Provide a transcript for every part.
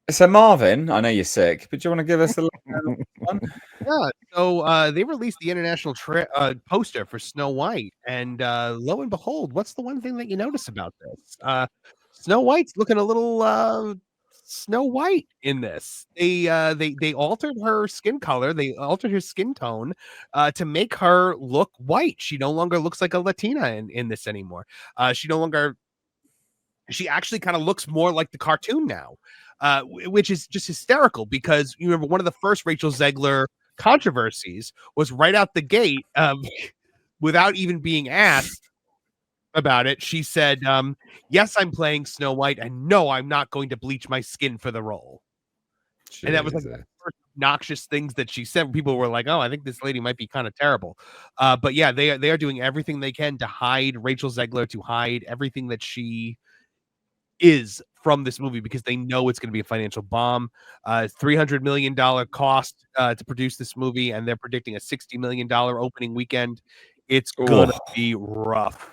So Marvin, I know you're sick, but do you want to give us a one? Yeah, so they released the international poster for Snow White, and lo and behold, what's the one thing that you notice about this? Snow White's looking a little Snow White in this. They altered her skin color, they altered her skin tone to make her look white. She no longer looks like a Latina in this anymore. She no longer she actually kind of looks more like the cartoon now, which is just hysterical because you remember one of the first Rachel Zegler controversies was right out the gate, without even being asked about it. She said, yes, I'm playing Snow White, and no, I'm not going to bleach my skin for the role. And that was like the Jesus. first obnoxious things that she said. People were like, "Oh, I think this lady might be kind of terrible." But yeah, they are doing everything they can to hide Rachel Zegler, to hide everything that she is from this movie because they know it's going to be a financial bomb. $300 million cost to produce this movie, and they're predicting a $60 million opening weekend. It's Oh, gonna be rough.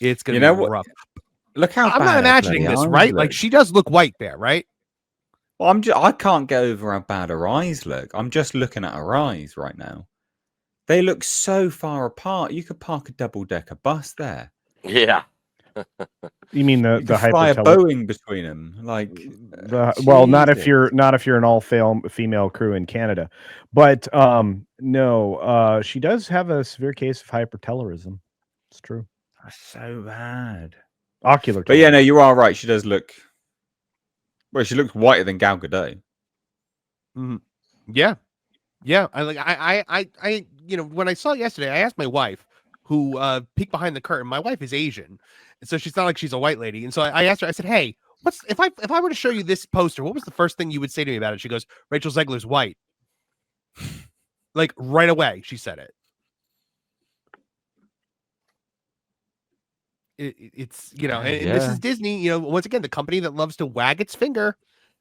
It's gonna you be know what? rough. Look how I'm not bad her imagining bloody this, eyes right? Like look. she does look white there, right? Well, I can't get over how bad her eyes look. I'm just looking at her eyes right now. They look so far apart. You could park a double-decker bus there. Yeah. You mean You the could fly a hypertele Boeing between them. Like, well, not if Jesus. you're an all female crew in Canada, but no, she does have a severe case of hypertelorism. It's true. That's so bad. Ocular But yeah, no, telorism. you are right. She does look. Well, she looks whiter than Gal Gadot. Mhm. Yeah, yeah. When I saw it yesterday, I asked my wife, who peeked behind the curtain. My wife is Asian, and so she's not like she's a white lady. And so I asked her. I said, "Hey, what's if I were to show you this poster? What was the first thing you would say to me about it?" She goes, "Rachel Zegler's white." Like right away, she said it. It's and this Yeah. is Disney. Once again, the company that loves to wag its finger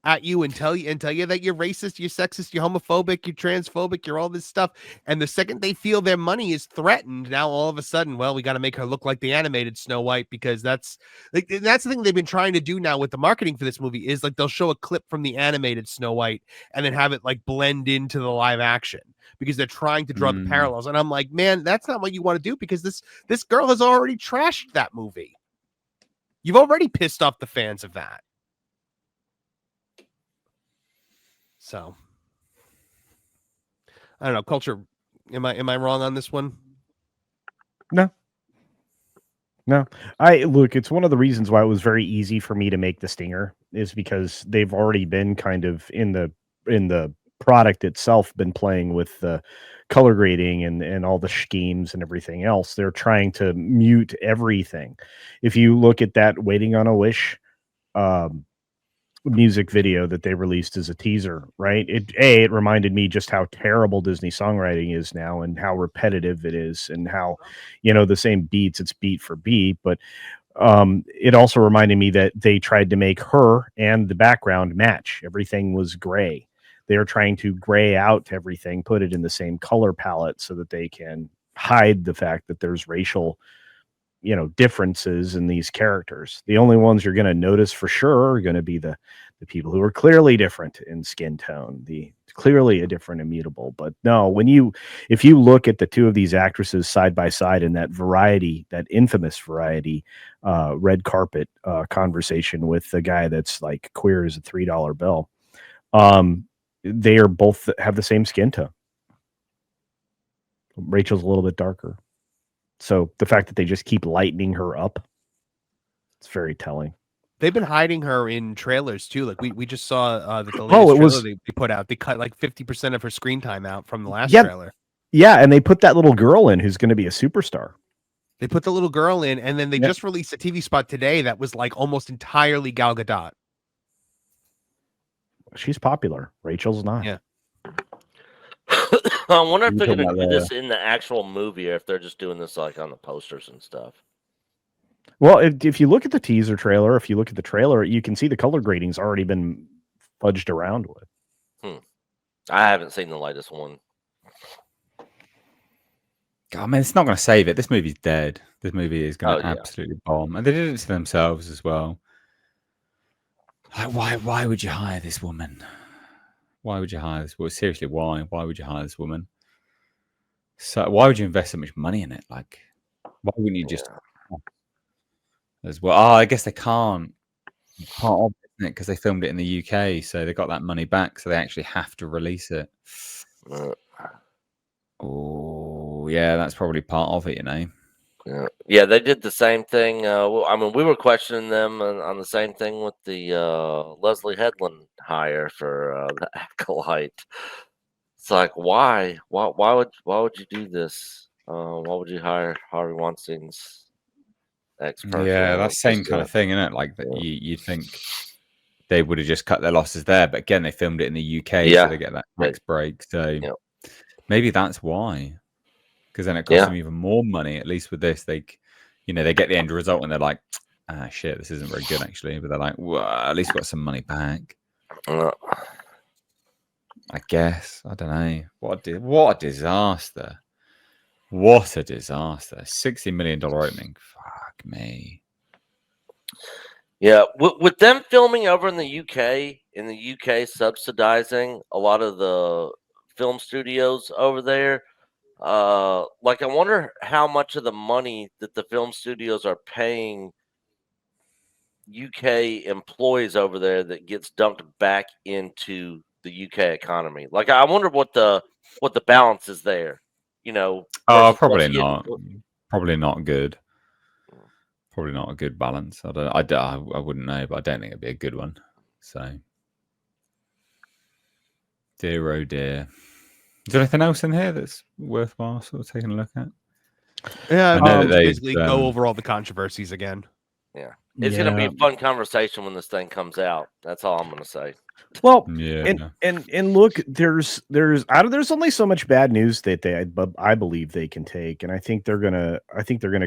at you and tell you that you're racist, you're sexist, you're homophobic, you're transphobic, you're all this stuff. And the second they feel their money is threatened, now all of a sudden, well, we got to make her look like the animated Snow White, because that's the thing they've been trying to do now with the marketing for this movie is like they'll show a clip from the animated Snow White and then have it like blend into the live action because they're trying to draw the Mm. parallels. And I'm like, man, that's not what you want to do, because this girl has already trashed that movie. You've already pissed off the fans of that. So I don't know. Culture. Am I wrong on this one? No. No, I look. It's one of the reasons why it was very easy for me to make the stinger is because they've already been kind of in the product itself been playing with the color grading and all the schemes and everything else. They're trying to mute everything. If you look at that "Waiting on a Wish" um, music video that they released as a teaser, right? It reminded me just how terrible Disney songwriting is now and how repetitive it is and how, the same beats, it's beat for beat, but it also reminded me that they tried to make her and the background match. Everything was gray. They are trying to gray out everything, put it in the same color palette so that they can hide the fact that there's racial differences in these characters. The only ones you're going to notice for sure are going to be the people who are clearly different in skin tone, the clearly a different immutable. But no, if you look at the two of these actresses side by side in that variety, that infamous variety red carpet conversation with the guy that's like queer as a $3 bill, they are both have the same skin tone. Rachel's a little bit darker. So the fact that they just keep lightening her up, it's very telling. They've been hiding her in trailers too. Like we just saw that the Oh, latest it trailer was they put out. They cut like 50% of her screen time out from the last yeah, trailer. yeah, and they put that little girl in who's going to be a superstar. They put the little girl in, and then they Yeah. just released a TV spot today that was like almost entirely Gal Gadot. She's popular. Rachel's not. Yeah. I wonder if You're they're talking going to about do this in the actual movie or if they're just doing this like on the posters and stuff. Well, if you look at the teaser trailer, if you look at the trailer, you can see the color grading's already been fudged around with. I haven't seen the latest one. God, man, it's not going to save it. This movie's dead. This movie is going to yeah. absolutely bomb. And they did it to themselves as well. Like, why would you hire this woman? Why would you hire this? Well, seriously, why? Why would you hire this woman? So why would you invest so much money in it? Like, why wouldn't you just as well? Oh, I guess they can't. Part of it, isn't it? Because they filmed it in the UK, so they got that money back, so they actually have to release it. Oh, yeah, that's probably part of it, you know. Yeah, they did the same thing. I mean, we were questioning them on the same thing with the Leslie Headland hire for the Acolyte. It's like, why? Why would you do this? Why would you hire Harvey Weinstein's ex-person? Yeah, that's the same kind of thing, isn't it? Like that, you'd think they would have just cut their losses there, but again, they filmed it in the UK, so they get that tax break. So maybe that's why. Because then it costs them even more money. At least with this, they get the end result and they're like, "Ah, shit, this isn't very good actually." But they're like, "Well, at least got some money back." I guess I don't know. What a disaster! What a disaster! $60 million opening. Fuck me. Yeah, with them filming over in the UK subsidizing a lot of the film studios over there. Like, I wonder how much of the money that the film studios are paying UK employees over there that gets dumped back into the UK economy. Like, I wonder what the balance is there. You know, Oh, probably not. Probably not good. Probably not a good balance. I wouldn't know, but I don't think it'd be a good one. So, dear oh dear. Is there anything else in here that's worthwhile sort of taking a look at? Yeah, I know that they basically go over all the controversies again. Yeah, it's gonna be a fun conversation when this thing comes out. That's all I'm gonna say. Well, and look, there's only so much bad news that I believe they can take, and I think they're gonna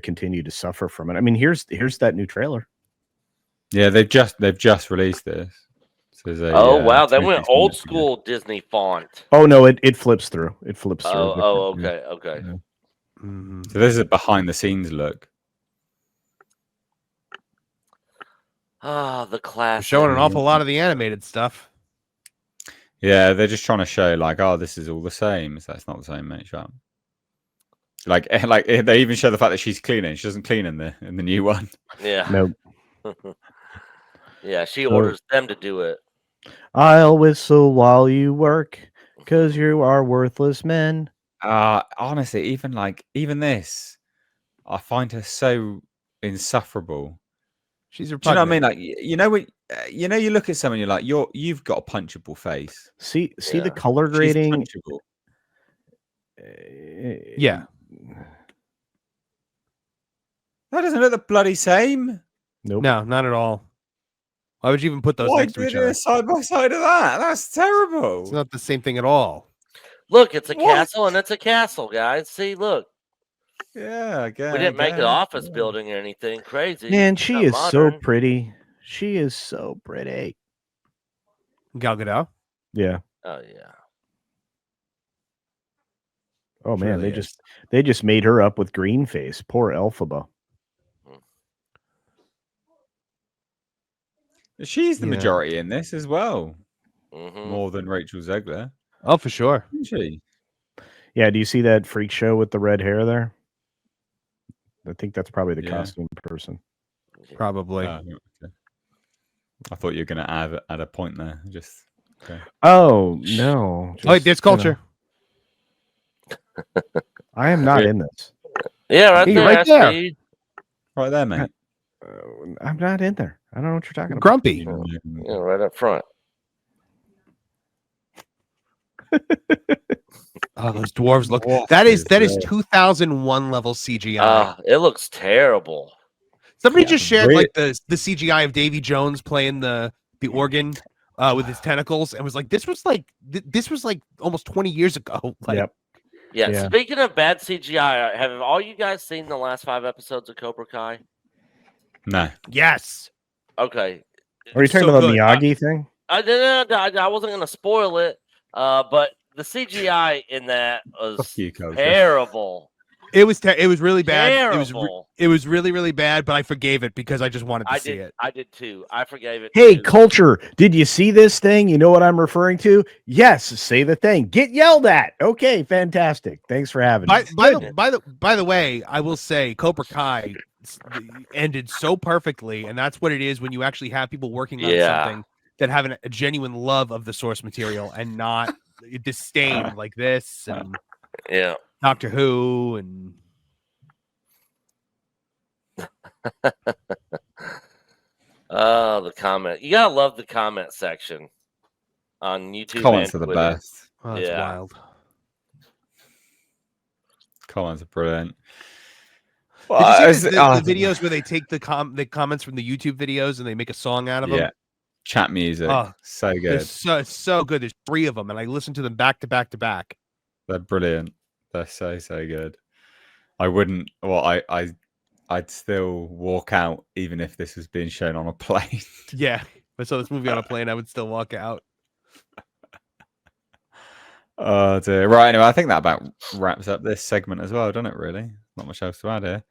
continue to suffer from it. I mean, here's that new trailer. Yeah, they've just released this. So wow, they went old school Disney font. Oh no, it flips through. It flips through. Oh, okay. Yeah. Mm-hmm. So this is a behind the scenes look. Ah, the classic. Showing an awful lot of the animated stuff. Yeah, they're just trying to show like, oh, this is all the same. So it's not the same, mate. Shut up. Like they even show the fact that she's cleaning. She doesn't clean in the new one. Yeah. Nope. Yeah, she orders them to do it. I'll whistle while you work, 'cause you are worthless men. Honestly, even this, I find her so insufferable. She's repugnant. Do you know what I mean? Like, you look at someone, you're like, you've got a punchable face. See the color grading. She's punchable. Yeah. That doesn't look the bloody same. Nope. No, not at all. Why would you even put those next to each other? Side by side of that? That's terrible. It's not the same thing at all. Look, it's a castle, and it's a castle, guys. See, look. Yeah, again. We didn't make an office building or anything crazy. Man, she is so pretty. She is so pretty. Gal Gadot? Yeah. Oh yeah. Oh man, they just made her up with green face. Poor Elphaba. She's the majority in this as well. Mm-hmm. More than Rachel Zegler. Oh, for sure. Isn't she? Yeah, do you see that freak show with the red hair there? I think that's probably the costume person. Probably. Okay. I thought you were going to add a point there. Just okay. Oh no! Wait, there's culture. I am not in this. Yeah, right there. Right there. Right there, mate. I'm not in there. I don't know what you're talking about. Grumpy. Yeah, right up front. Oh, those dwarves look. That is 2001 level CGI. It looks terrible. Somebody just shared like the CGI of Davy Jones playing the organ with his tentacles, and was like, this was like almost 20 years ago. Like, Yeah. Speaking of bad CGI, have all you guys seen the last 5 episodes of Cobra Kai? No. Yes. Okay. Are you talking about the Miyagi thing? I wasn't going to spoil it, but the CGI in that was terrible. It was really bad. Terrible. It was really, really bad, but I forgave it because I just wanted to see it. I did too. I forgave it. Hey, too. culture, did you see this thing? You know what I'm referring to? Yes, say the thing. Get yelled at. Okay, fantastic. Thanks for having me. By the way, I will say Cobra Kai ended so perfectly, and that's what it is when you actually have people working on something that have a genuine love of the source material and not disdain like this and Doctor Who and oh, the comment. You gotta love the comment section on YouTube. Comments and are the Twitter. best. Oh, that's wild. Comments are brilliant. Did you see the videos where they take the comments from the YouTube videos and they make a song out of them? Yeah. Chat music. Oh, so good. So good. There's 3 of them, and I listened to them back to back to back. They're brilliant. They're so good. I wouldn't. Well, I'd still walk out even if this was being shown on a plane. Yeah, if I saw this movie on a plane, I would still walk out. Oh dear. Right. Anyway, I think that about wraps up this segment as well, doesn't it? Really, not much else to add here.